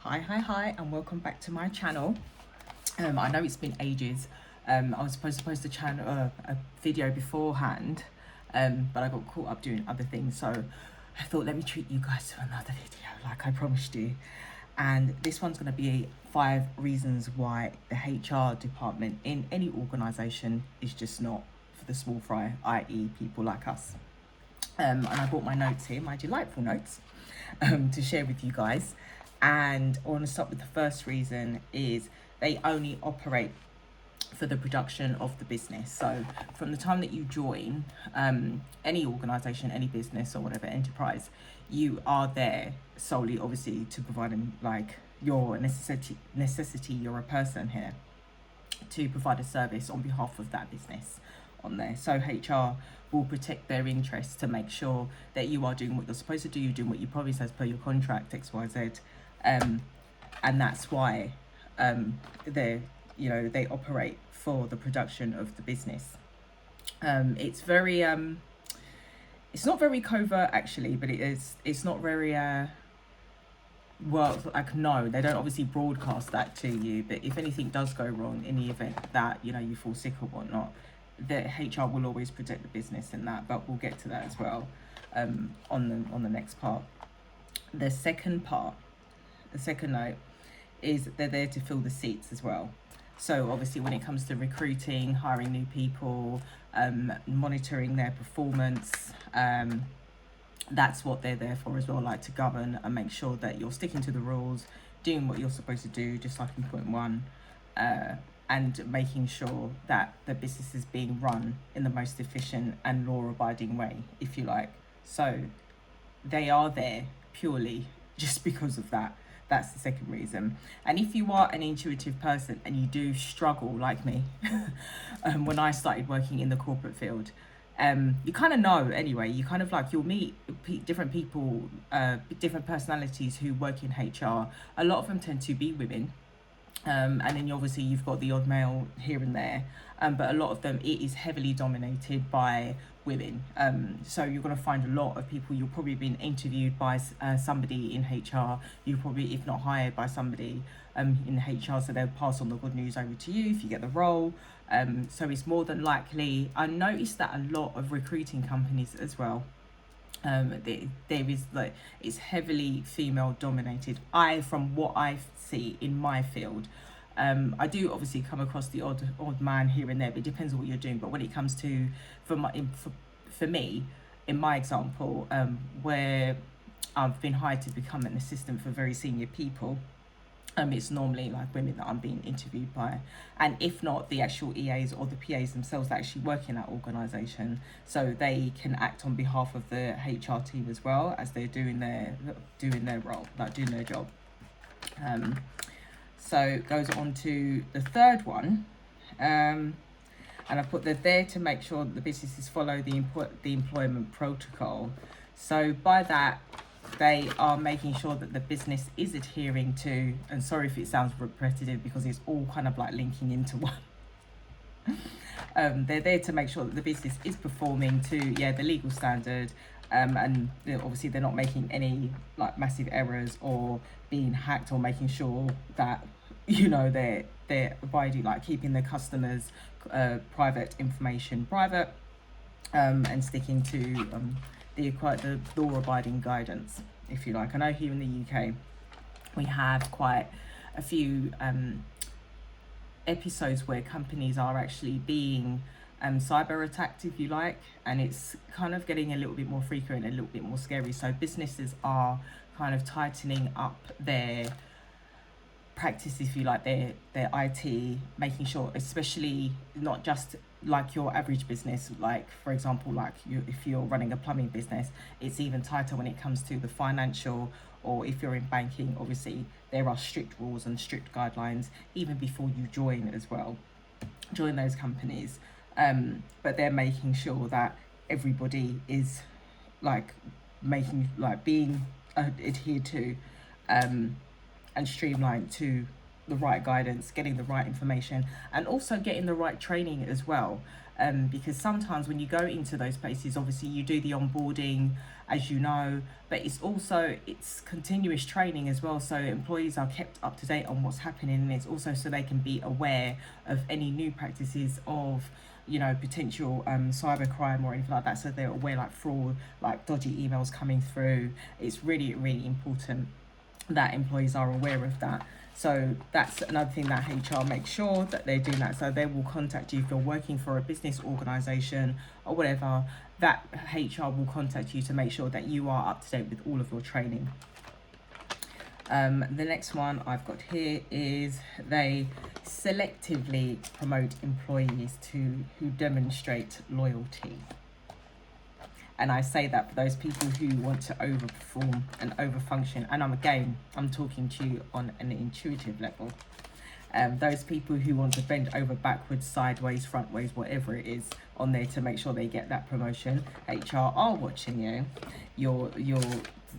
Hi, and welcome back to my channel. I know it's been ages. I was supposed to post a video beforehand, but I got caught up doing other things. So I thought, let me treat you guys to another video, like I promised you. And this one's going to be 5 reasons why the HR department in any organisation is just not for the small fry, i.e., people like us. And I brought my notes here, my delightful notes, to share with you guys. And I want to start with the first reason is they only operate for the production of the business. So from the time that you join any organisation, any business or whatever enterprise, you are there solely, obviously, to provide them like your necessity. You're a person here to provide a service on behalf of that business on there. So HR will protect their interests to make sure that you are doing what you're supposed to do, you're doing what you promised as per your contract, XYZ. And that's why they operate for the production of the business. It's very it's not very covert actually, but it's not very well, like, no, they don't obviously broadcast that to you, but if anything does go wrong in the event that you fall sick or whatnot, the HR will always protect the business in that. But we'll get to that as well on the next part. The second note is they're there to fill the seats as well. So obviously when it comes to recruiting, hiring new people, monitoring their performance, that's what they're there for as well, like to govern and make sure that you're sticking to the rules, doing what you're supposed to do, just like in point 1, and making sure that the business is being run in the most efficient and law-abiding way, if you like. So they are there purely just because of that. That's the second reason. And if you are an intuitive person and you do struggle like me, when I started working in the corporate field, you kind of know anyway, you kind of like, you'll meet different people, different personalities who work in HR. A lot of them tend to be women. And then obviously you've got the odd male here and there, but a lot of them, it is heavily dominated by women. So you're going to find a lot of people, you'll probably been interviewed by somebody in HR, you probably, if not hired by somebody in HR, so they'll pass on the good news over to you if you get the role. So it's more than likely, I noticed that a lot of recruiting companies as well, there is like, it's heavily female dominated. From what I see in my field, I do obviously come across the odd man here and there, but it depends on what you're doing. But when it comes to for me, in my example, where I've been hired to become an assistant for very senior people, it's normally like women that I'm being interviewed by, and if not, the actual EAs or the PAs themselves that actually work in that organisation, so they can act on behalf of the HR team as well as they're doing their role, like doing their job. So it goes on to the third one, and I put they're there to make sure that the businesses follow the employment protocol. So by that, they are making sure that the business is adhering to, and sorry if it sounds repetitive because it's all kind of like linking into one. They're there to make sure that the business is performing to the legal standard, and obviously they're not making any like massive errors or being hacked, or making sure that they're abiding, like keeping their customers' private information private, and sticking to the law-abiding guidance, if you like. I know here in the UK we have quite a few episodes where companies are actually being cyber attacked, if you like, and it's kind of getting a little bit more frequent and a little bit more scary. So businesses are kind of tightening up their practice, if you like, their IT, making sure, especially not just like your average business, like for example, like if you're running a plumbing business, it's even tighter when it comes to the financial, or if you're in banking, obviously there are strict rules and strict guidelines even before you join those companies. But they're making sure that everybody is like being adhered to, and streamlined to the right guidance, getting the right information, and also getting the right training as well. Because sometimes when you go into those places, obviously you do the onboarding, as you know, but it's continuous training as well. So employees are kept up to date on what's happening, and it's also so they can be aware of any new practices of, you know, potential cybercrime or anything like that. So they're aware, like fraud, like dodgy emails coming through. It's really, really important that employees are aware of that. So that's another thing that HR makes sure that they're doing that. So they will contact you if you're working for a business organization or whatever, that HR will contact you to make sure that you are up to date with all of your training. The next one I've got here is they selectively promote employees who demonstrate loyalty. And I say that for those people who want to overperform and overfunction. And I'm talking to you on an intuitive level. Those people who want to bend over backwards, sideways, frontways, whatever it is, on there to make sure they get that promotion. HR are watching you. Your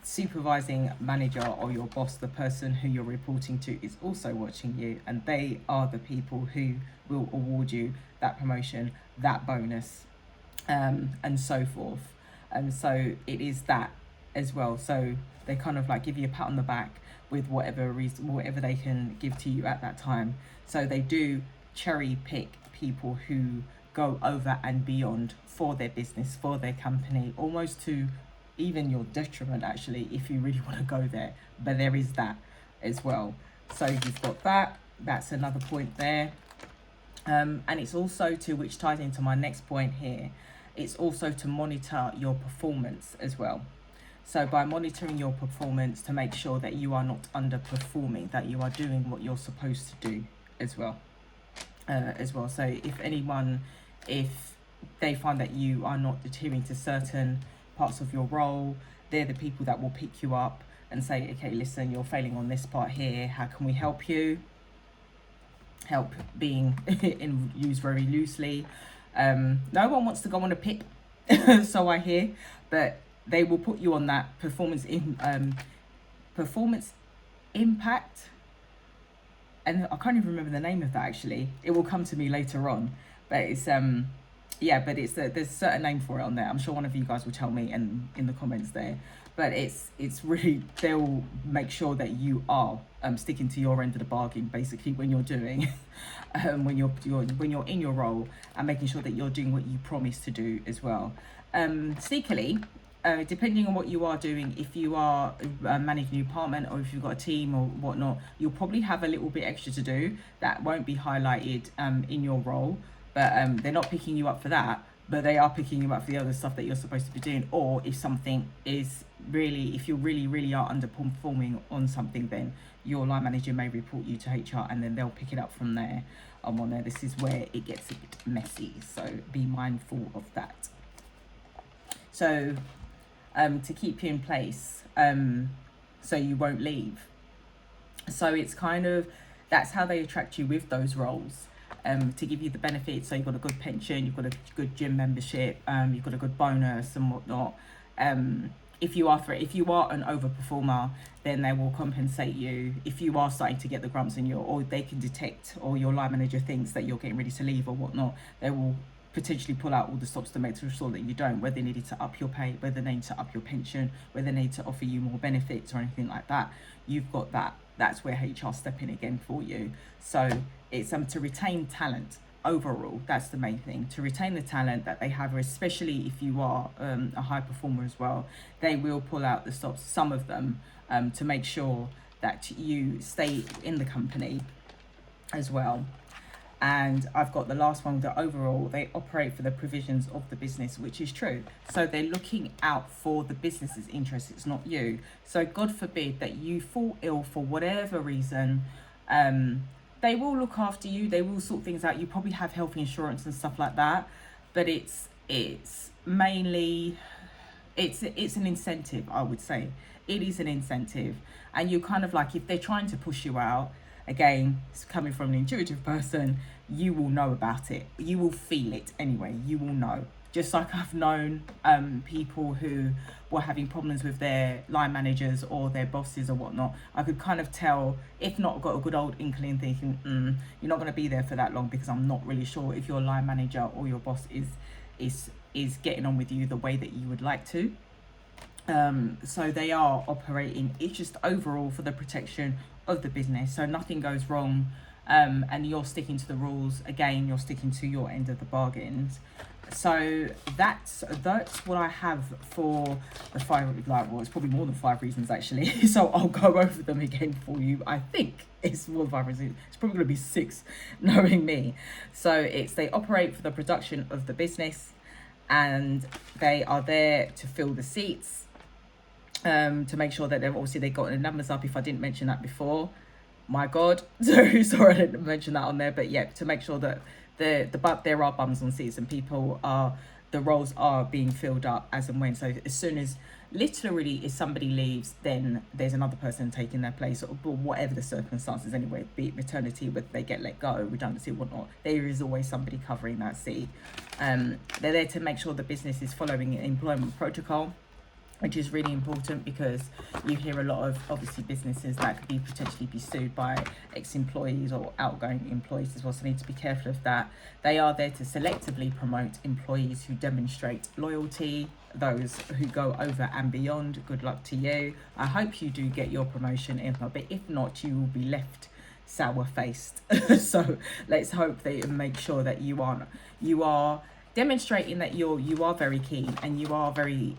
supervising manager or your boss, the person who you're reporting to, is also watching you, and they are the people who will award you that promotion, that bonus, and so forth. So it is that as well. So they kind of like give you a pat on the back with whatever they can give to you at that time. So they do cherry pick people who go over and beyond for their business, for their company, almost to even your detriment, actually, if you really want to go there. But there is that as well. So you've got that. That's another point there. And it's also which ties into my next point here, it's also to monitor your performance as well. So by monitoring your performance to make sure that you are not underperforming, that you are doing what you're supposed to do as well. So if they find that you are not adhering to certain parts of your role, they're the people that will pick you up and say, okay, listen, you're failing on this part here. How can we help you? Help being used very loosely. No one wants to go on a pip, so I hear, but they will put you on that performance impact, and I can't even remember the name of that actually. It will come to me later on, but it's there's a certain name for it on there. I'm sure one of you guys will tell me in the comments there. But it's really, they'll make sure that you are sticking to your end of the bargain, basically, when you're doing when you're in your role, and making sure that you're doing what you promised to do as well. Sneakily, depending on what you are doing, if you are managing a department or if you've got a team or whatnot, you'll probably have a little bit extra to do that won't be highlighted in your role, but they're not picking you up for that, but they are picking you up for the other stuff that you're supposed to be doing. Or if something is really, if you really are underperforming on something, then your line manager may report you to HR, and then they'll pick it up from there. On there, this is where it gets a bit messy, so be mindful of that. So to keep you in place, so you won't leave. So it's kind of, that's how they attract you with those roles, to give you the benefits. So you've got a good pension, you've got a good gym membership, you've got a good bonus and whatnot. If you are an overperformer, then they will compensate you. If you are starting to get the grumps in or they can detect, or your line manager thinks that you're getting ready to leave or whatnot, they will potentially pull out all the stops to make sure that you don't, whether they needed to up your pay, whether they need to up your pension, whether they need to offer you more benefits or anything like that. You've got that. That's where HR step in again for you. So it's to retain talent. Overall, that's the main thing, to retain the talent that they have, especially if you are a high performer as well. They will pull out the stops, some of them, to make sure that you stay in the company as well. And I've got the last one, that overall they operate for the provisions of the business, which is true. So they're looking out for the business's interests, it's not you. So God forbid that you fall ill for whatever reason, they will look after you, they will sort things out. You probably have health insurance and stuff like that, but it's mainly, it's an incentive, I would say. It is an incentive. And you kind of like, if they're trying to push you out, again, it's coming from an intuitive person, you will know about it. You will feel it anyway, you will know. just like I've known people who were having problems with their line managers or their bosses or whatnot. I could kind of tell, if not got a good old inkling, thinking, you're not going to be there for that long, because I'm not really sure if your line manager or your boss is getting on with you the way that you would like to. So they are operating, it's just overall for the protection of the business, so nothing goes wrong, and you're sticking to the rules. Again, you're sticking to your end of the bargains. So that's what I have for the 5, like, well, it's probably more than 5 reasons actually. So I'll go over them again for you. I think it's more than 5 reasons. It's probably going to be 6, knowing me. So it's, they operate for the production of the business, and they are there to fill the seats, to make sure that they've got the numbers up. If I didn't mention that before, my God, so sorry I didn't mention that on there. But yeah, to make sure that there are bums on seats, and the roles are being filled up as and when. So as soon as, literally, if somebody leaves, then there's another person taking their place, or whatever the circumstances anyway, be it maternity, whether they get let go, redundancy, whatnot, there is always somebody covering that seat. They're there to make sure the business is following employment protocol, which is really important, because you hear a lot of, obviously, businesses that could potentially be sued by ex-employees or outgoing employees as well, so need to be careful of that. They are there to selectively promote employees who demonstrate loyalty, those who go over and beyond. Good luck to you. I hope you do get your promotion, but if not, you will be left sour-faced. So let's hope they make sure that you are demonstrating that you are very keen, and you are very,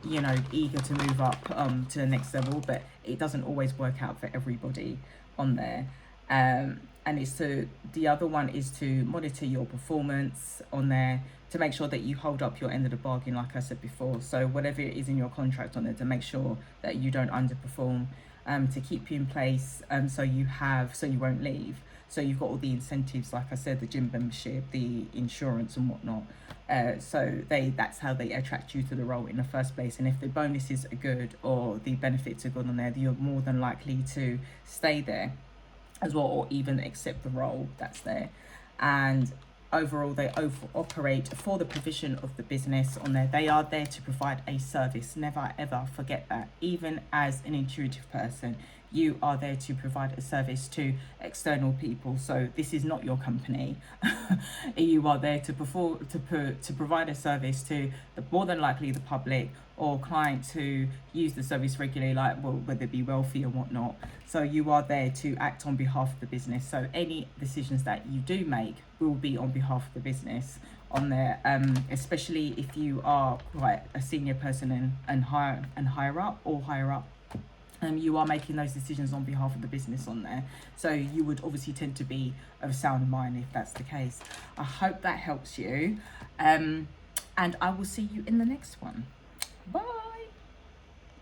eager to move up to the next level. But it doesn't always work out for everybody on there. And the other one is to monitor your performance on there, to make sure that you hold up your end of the bargain, like I said before. So whatever it is in your contract on there, to make sure that you don't underperform, to keep you in place, so you won't leave. So you've got all the incentives, like I said, the gym membership, the insurance and whatnot. So that's how they attract you to the role in the first place. And if the bonuses are good or the benefits are good on there, you're more than likely to stay there as well, or even accept the role that's there. And overall, they operate for the provision of the business on there. They are there to provide a service. Never ever forget that. Even as an intuitive person, you are there to provide a service to external people. So this is not your company. You are there to provide a service to more than likely the public, or clients who use the service regularly, like, well, whether it be wealthy or whatnot. So you are there to act on behalf of the business. So any decisions that you do make will be on behalf of the business on there, especially if you are quite a senior person and higher up. You are making those decisions on behalf of the business on there. So you would obviously tend to be of sound mind if that's the case. I hope that helps you. And I will see you in the next one. Bye.